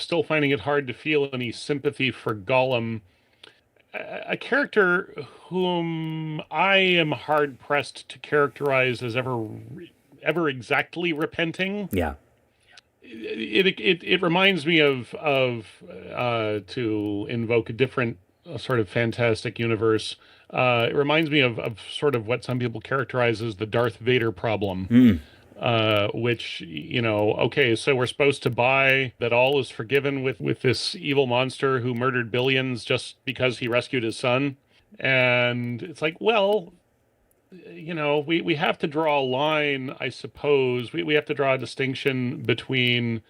still finding it hard to feel any sympathy for Gollum, a character whom I am hard pressed to characterize as ever exactly repenting. Yeah. It reminds me of to invoke a different sort of fantastic universe. It reminds me of sort of what some people characterize as the Darth Vader problem, Mm. which, okay, so we're supposed to buy that all is forgiven with this evil monster who murdered billions just because he rescued his son. And it's like, well, we have to draw a line, I suppose. We have to draw a distinction between,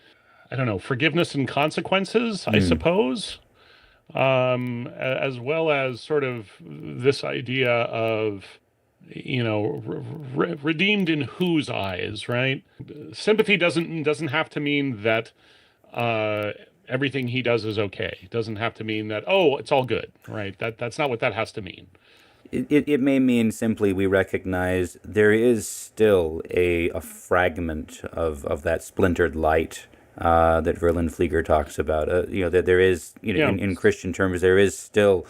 I don't know, forgiveness and consequences, I Mm. suppose, as well as sort of this idea of, redeemed in whose eyes, right? Sympathy doesn't have to mean that everything he does is okay. It doesn't have to mean that, oh, it's all good, right? That's not what that has to mean. It may mean simply we recognize there is still a fragment of that splintered light that Verlin Flieger talks about. That there is, Yeah. in Christian terms, there is still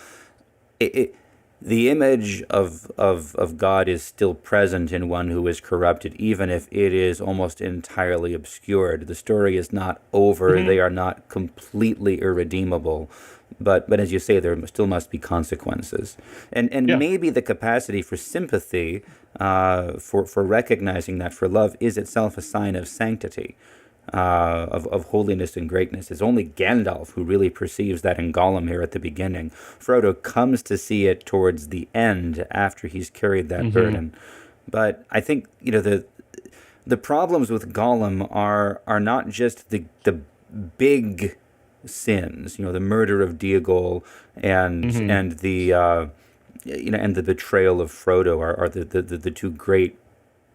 the image of God is still present in one who is corrupted, even if it is almost entirely obscured. The story is not over. Hmm. They are not completely irredeemable. But as you say, there still must be consequences. And Yeah. maybe the capacity for sympathy, for recognizing that for love is itself a sign of sanctity, of holiness and greatness. It's only Gandalf who really perceives that in Gollum here at the beginning. Frodo comes to see it towards the end after he's carried that burden. But I think, the problems with Gollum are not just the big sins, the murder of Diagol and the and the betrayal of Frodo are the two great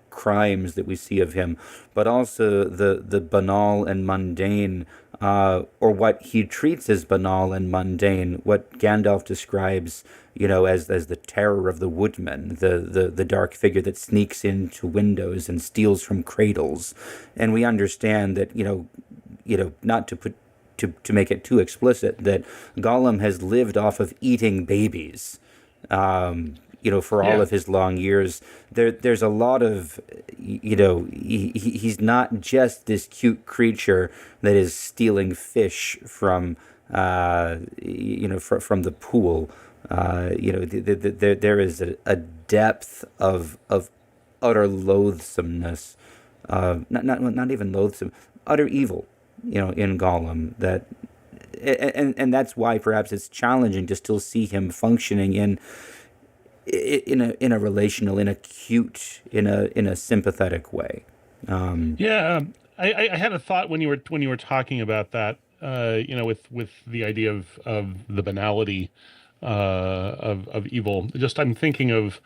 crimes that we see of him, but also the banal and mundane, or what he treats as banal and mundane, what Gandalf describes, as the terror of the woodman, the dark figure that sneaks into windows and steals from cradles. And we understand that, not to make it too explicit, that Gollum has lived off of eating babies, for all Yeah. of his long years. There's a lot of, he's not just this cute creature that is stealing fish from, from the pool. There is a depth of utter loathsomeness, not even loathsome, utter evil, in Gollum, that, and that's why perhaps it's challenging to still see him functioning in a relational, in a cute, in a sympathetic way. Yeah, I had a thought when you were talking about that. With the idea of the banality of evil. Just I'm thinking of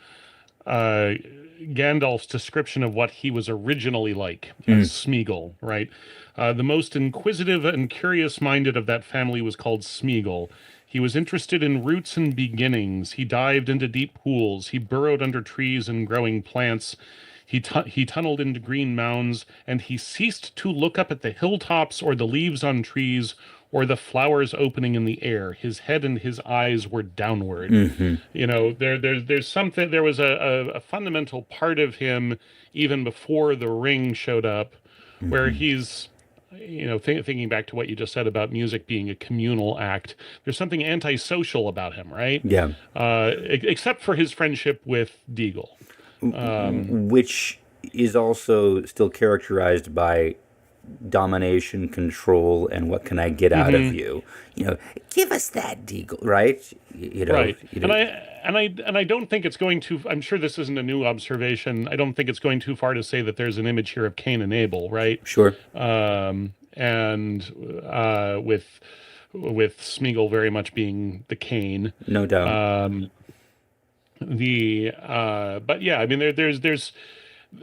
Gandalf's description of what he was originally like as Smeagol, right? The most inquisitive and curious-minded of that family was called Smeagol. He was interested in roots and beginnings. He dived into deep pools. He burrowed under trees and growing plants. He tunneled into green mounds, and he ceased to look up at the hilltops or the leaves on trees or the flowers opening in the air. His head and his eyes were downward. There's something. There was a fundamental part of him even before the ring showed up, where he's, thinking back to what you just said about music being a communal act. There's something antisocial about him, right? Yeah. Except for his friendship with Deagle. Which is also still characterized by domination, control, and what can I get out of you? Give us that, Deagle, right? Right. And I don't think it's going too. I'm sure this isn't a new observation. I don't think it's going too far to say that there's an image here of Cain and Abel, right? Sure. And with Smeagol very much being the Cain. No doubt. But yeah, I mean,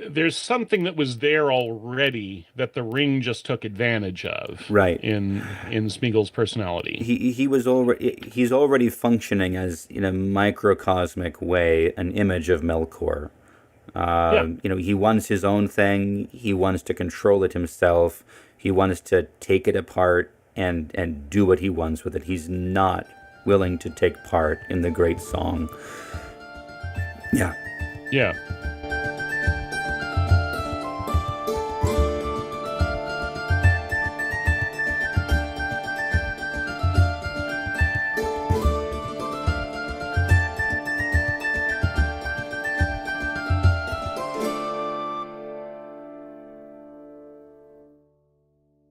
there's something that was there already that the ring just took advantage of, Right. in Smeagol's personality. He's already functioning as, in a microcosmic way, an image of Melkor. He wants his own thing. He wants to control it himself. He wants to take it apart, and do what he wants with it. He's not willing to take part in the great song. Yeah. Yeah.